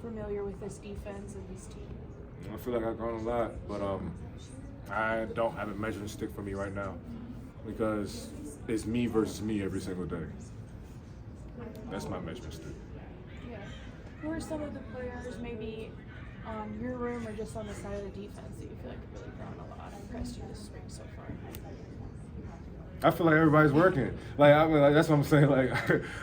familiar with this defense and this team? I feel like I've grown a lot, but I don't have a measuring stick for me right now because it's me versus me every single day. That's my measuring stick. Yeah. Who are some of the players maybe on your room or just on the side of the defense that you feel like have really grown a lot and impressed you this spring so far? I feel like everybody's working. Like that's what I'm saying. Like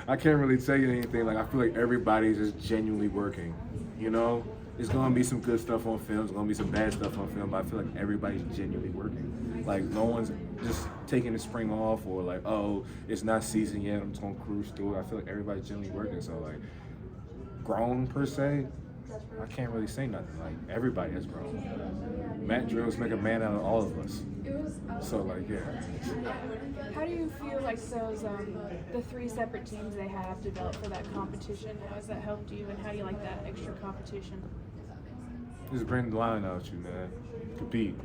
I can't really tell you anything. Like I feel like everybody's just genuinely working. You know, it's gonna be some good stuff on film. It's gonna be some bad stuff on film. But I feel like everybody's genuinely working. Like no one's just taking the spring off or like, oh, it's not season yet. I'm just gonna cruise through it. I feel like everybody's genuinely working. So like, grown per se, I can't really say nothing. Like everybody has grown. Matt drills make a man out of all of us. So like, yeah. How do you feel like those the three separate teams they have developed for that competition? How has that helped you, and how do you like that extra competition? Just bring the line out you, man. Compete.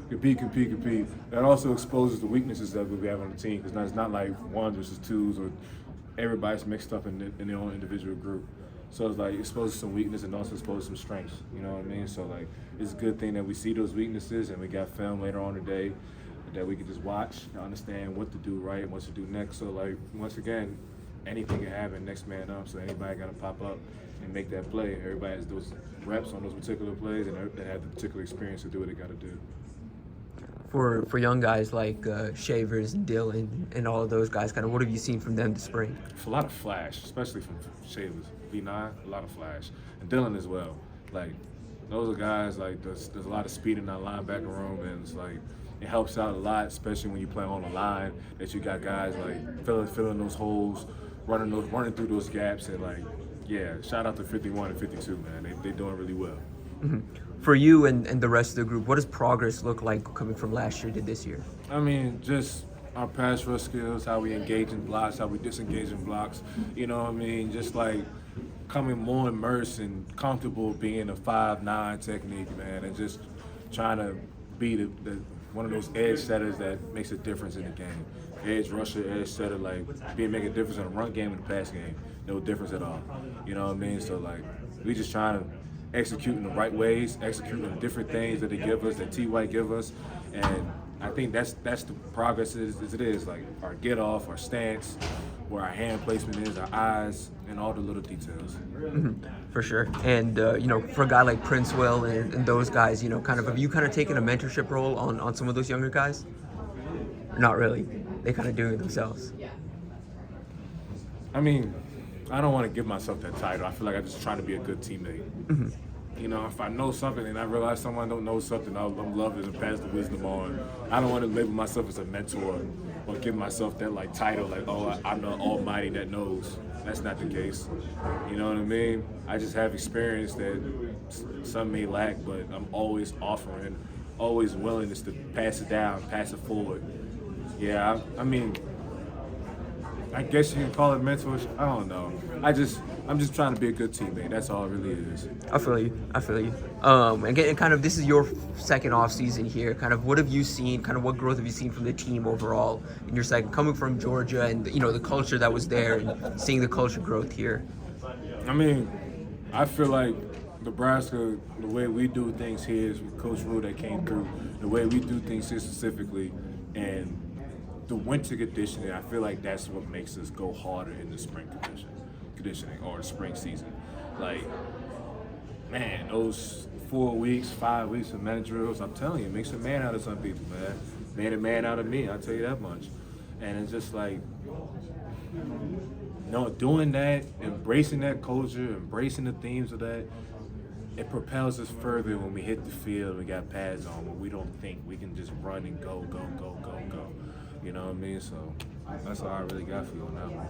That also exposes the weaknesses that we have on the team, because it's not like ones versus twos or everybody's mixed up in their own individual group. So it's like exposes some weakness and also exposes some strengths. You know what I mean? So like it's a good thing that we see those weaknesses and we got film later on today that we can just watch and understand what to do right and what to do next. So like once again, anything can happen, next man up. So anybody gotta pop up and make that play. Everybody has those reps on those particular plays and they have the particular experience to do what they gotta do. For young guys like Shavers and Dylan and all of those guys, kind of what have you seen from them this spring? It's a lot of flash, especially from Shavers. B9, a lot of flash. And Dylan as well. Like, those are guys, like, there's a lot of speed in that linebacker room, and it's like, it helps out a lot, especially when you play on the line, that you got guys, like, filling those holes, running through those gaps, and, like, yeah, shout out to 51 and 52, man. They're doing really well. Mm-hmm. For you and the rest of the group, what does progress look like coming from last year to this year? I mean, just our pass rush skills, how we engage in blocks, how we disengage in blocks, you know what I mean? Just like coming more immersed and comfortable being a 5'9" technique, man, and just trying to be the one of those edge setters that makes a difference in the game. Edge rusher, edge setter, like make a difference in the run game and the pass game. No difference at all. You know what I mean? So like we just trying to execute in the right ways, execute the different things that they give us, that T. White give us, and I think that's the progress as it is, like our get off, our stance, where our hand placement is, our eyes, and all the little details. Mm-hmm. For sure. And, for a guy like Princewell and those guys, have you kind of taken a mentorship role on some of those younger guys? Not really. They kind of do it themselves. I mean, I don't want to give myself that title. I feel like I'm just trying to be a good teammate. Mm-hmm. You know, if I know something and I realize someone don't know something, I'm loving and pass the wisdom on. I don't want to label myself as a mentor or give myself that like title, like, oh, I'm the almighty that knows. That's not the case. You know what I mean? I just have experience that some may lack, but I'm always offering, always willingness to pass it down, pass it forward. Yeah, I mean, I guess you can call it mentorship. I don't know. I'm just trying to be a good teammate. That's all it really is. I feel you. Again, kind of this is your second off season here. Kind of what have you seen? Kind of what growth have you seen from the team overall in your second, coming from Georgia and the culture that was there and seeing the culture growth here? I mean, I feel like Nebraska, the way we do things here is with Coach Rule that came through. The way we do things here specifically, and the winter conditioning, I feel like that's what makes us go harder in the spring conditioning or the spring season. Like, man, those 4 weeks, 5 weeks of men drills, I'm telling you, it makes a man out of some people, man. Made a man out of me, I'll tell you that much. And it's just like, doing that, embracing that culture, embracing the themes of that, it propels us further when we hit the field, we got pads on, when we don't think, we can just run and go. You know what I mean? So that's all I really got for you on that one.